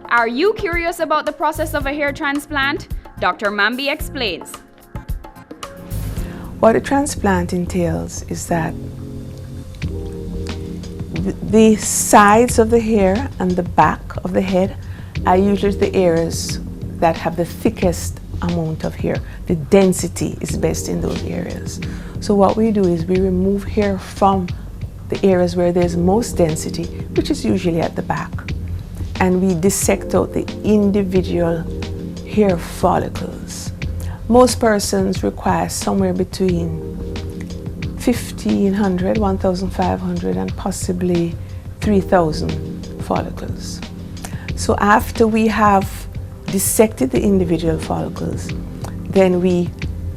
Are you curious about the process of a hair transplant? Dr. Mambi explains. What a transplant entails is that the sides of the hair and the back of the head are usually the areas that have the thickest amount of hair. The density is best in those areas. So what we do is we remove hair from the areas where there's most density, which is usually at the back, and we dissect out the individual hair follicles. Most persons require somewhere between 1,500, 1,500 and possibly 3,000 follicles. So after we have dissected the individual follicles, then we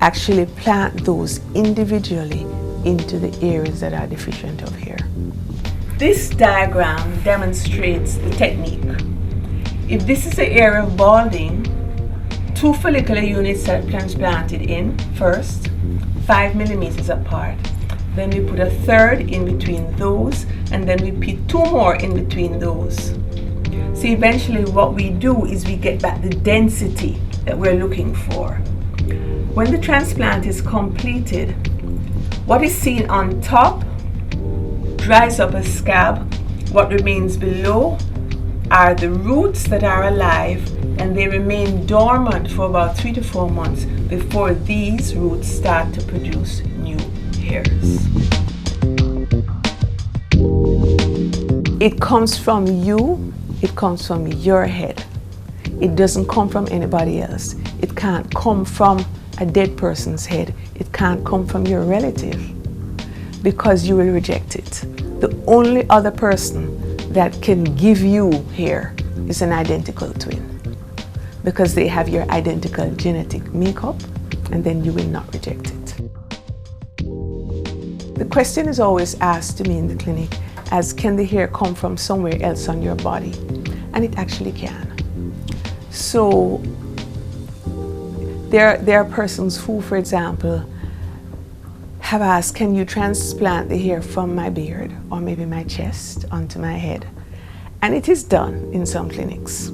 actually plant those individually into the areas that are deficient of hair. This diagram demonstrates the technique. If this is the area of balding, 2 follicular units are transplanted in first, 5 millimeters apart. Then we put a third in between those, and then we put 2 more in between those. So eventually what we do is we get back the density that we're looking for. When the transplant is completed, what is seen on top dries up as scab. What remains below are the roots that are alive, and they remain dormant for about 3 to 4 months before these roots start to produce new hairs. It comes from you, it comes from your head. It doesn't come from anybody else. It can't come from a dead person's head. It can't come from your relative, because you will reject it. The only other person that can give you hair is an identical twin, because they have your identical genetic makeup, and then you will not reject it. The question is always asked to me in the clinic as, can the hair come from somewhere else on your body? And it actually can. So there are persons who, for example, have asked, can you transplant the hair from my beard or maybe my chest onto my head? And it is done in some clinics.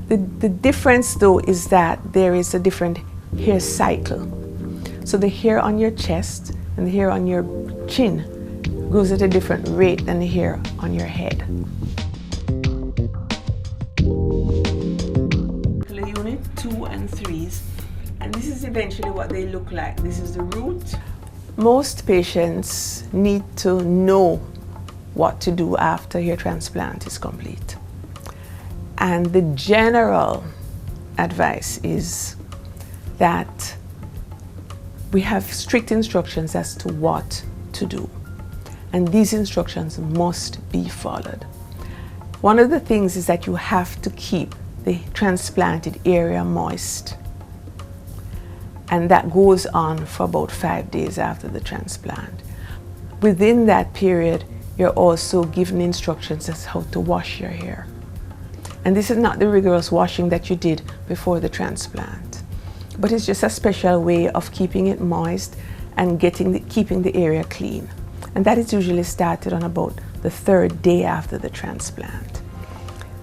The difference though is that there is a different hair cycle. So the hair on your chest and the hair on your chin goes at a different rate than the hair on your head. Unit 2 and 3s, and this is eventually what they look like. This is the root. Most patients need to know what to do after hair transplant is complete. And the general advice is that we have strict instructions as to what to do. And these instructions must be followed. One of the things is that you have to keep the transplanted area moist. And that goes on for about 5 days after the transplant. Within that period, you're also given instructions as how to wash your hair. And this is not the rigorous washing that you did before the transplant, but it's just a special way of keeping it moist and keeping the area clean. And that is usually started on about the 3rd day after the transplant.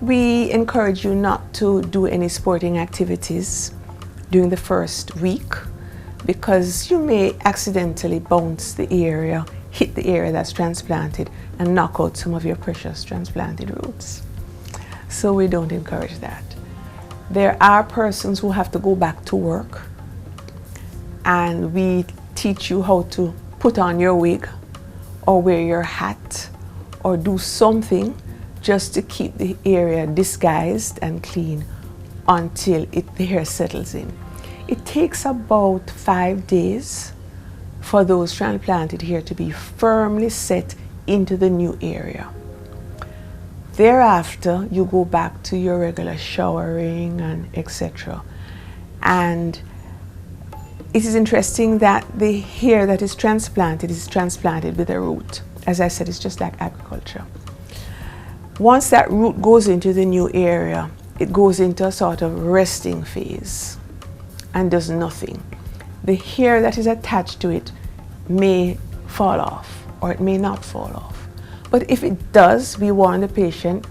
We encourage you not to do any sporting activities during the first week, because you may accidentally bounce the area, hit the area that's transplanted, and knock out some of your precious transplanted roots. So we don't encourage that. There are persons who have to go back to work, and we teach you how to put on your wig or wear your hat or do something just to keep the area disguised and clean until the hair settles in. It takes about 5 days for those transplanted hair to be firmly set into the new area. Thereafter, you go back to your regular showering and etc. And it is interesting that the hair that is transplanted with a root. As I said, it's just like agriculture. Once that root goes into the new area, it goes into a sort of resting phase and does nothing. The hair that is attached to it may fall off or it may not fall off. But if it does, we warn the patient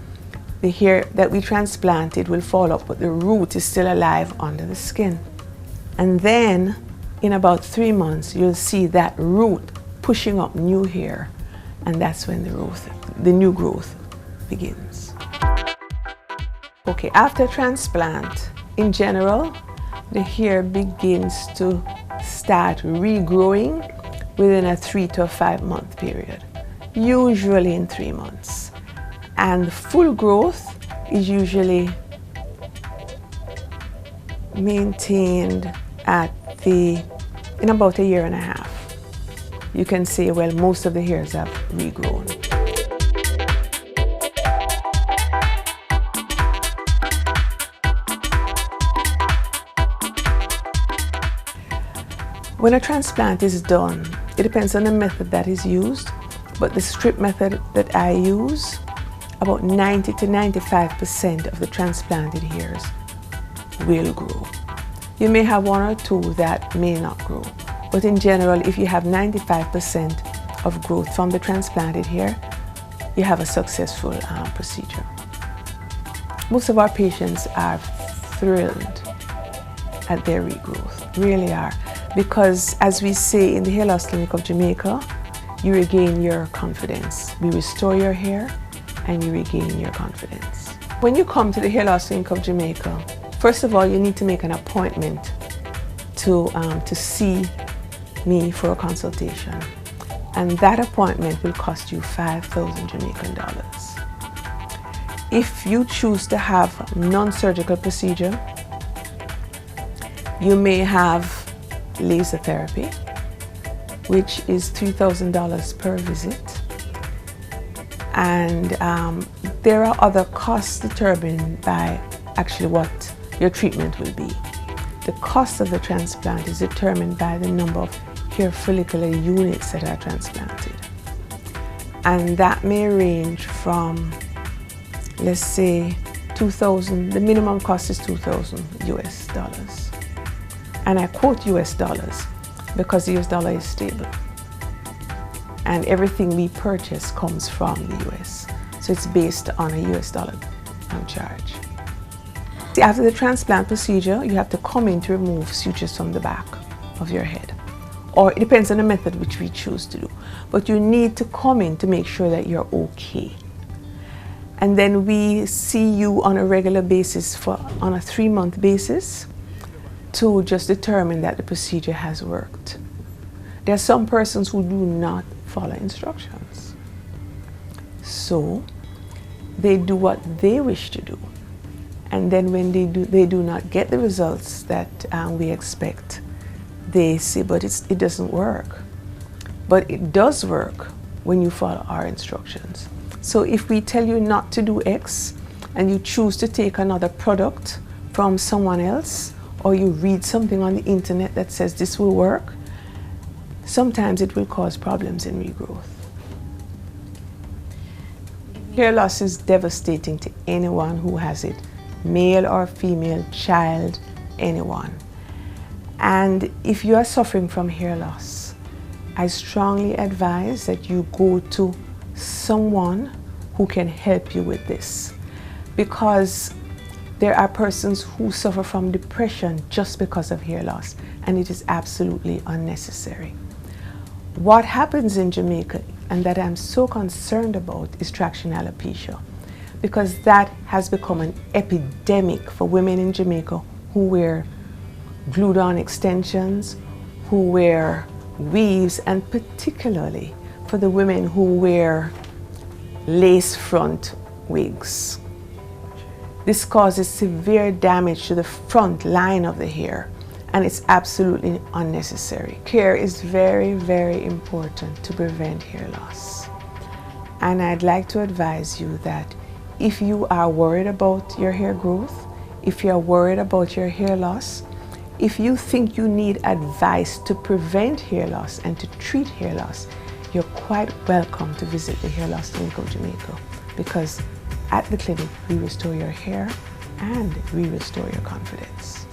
the hair that we transplanted will fall up, but the root is still alive under the skin. And then in about 3 months, you'll see that root pushing up new hair, and that's when the new growth begins. Okay, after transplant, in general, the hair begins to start regrowing within a 3 to 5 month period, usually in 3 months. And full growth is usually maintained in about 1.5 years. You can say, well, most of the hairs have regrown. When a transplant is done, it depends on the method that is used, but the strip method that I use, about 90 to 95% of the transplanted hairs will grow. You may have 1 or 2 that may not grow, but in general, if you have 95% of growth from the transplanted hair, you have a successful procedure. Most of our patients are thrilled at their regrowth, really are. Because as we say in the Hair Loss Clinic of Jamaica, you regain your confidence. We restore your hair and you regain your confidence. When you come to the Hair Loss Clinic of Jamaica, first of all, you need to make an appointment to see me for a consultation. And that appointment will cost you 5,000 Jamaican dollars. If you choose to have non-surgical procedure, you may have laser therapy, which is $3,000 per visit. And there are other costs determined by actually what your treatment will be. The cost of the transplant is determined by the number of hair follicular units that are transplanted. And that may range from, let's say, the minimum cost is $2,000 US. And I quote US dollars because the US dollar is stable. And everything we purchase comes from the US. So it's based on a US dollar charge. See, after the transplant procedure, you have to come in to remove sutures from the back of your head. Or it depends on the method which we choose to do. But you need to come in to make sure that you're okay. And then we see you on a regular basis on a 3-month basis to just determine that the procedure has worked. There are some persons who do not follow instructions. So they do what they wish to do. And then when they do not get the results that we expect, they say, but it doesn't work. But it does work when you follow our instructions. So if we tell you not to do X and you choose to take another product from someone else, or you read something on the internet that says this will work, sometimes it will cause problems in regrowth. Hair loss is devastating to anyone who has it, male or female, child, anyone. And if you are suffering from hair loss, I strongly advise that you go to someone who can help you with this, because there are persons who suffer from depression just because of hair loss, and it is absolutely unnecessary. What happens in Jamaica, and that I'm so concerned about, is traction alopecia, because that has become an epidemic for women in Jamaica who wear glued-on extensions, who wear weaves, and particularly for the women who wear lace front wigs. This causes severe damage to the front line of the hair, and it's absolutely unnecessary. Care is very, very important to prevent hair loss. And I'd like to advise you that if you are worried about your hair growth, if you're worried about your hair loss, if you think you need advice to prevent hair loss and to treat hair loss, you're quite welcome to visit the Hair Loss Clinic of Jamaica, because at the clinic we restore your hair and we restore your confidence.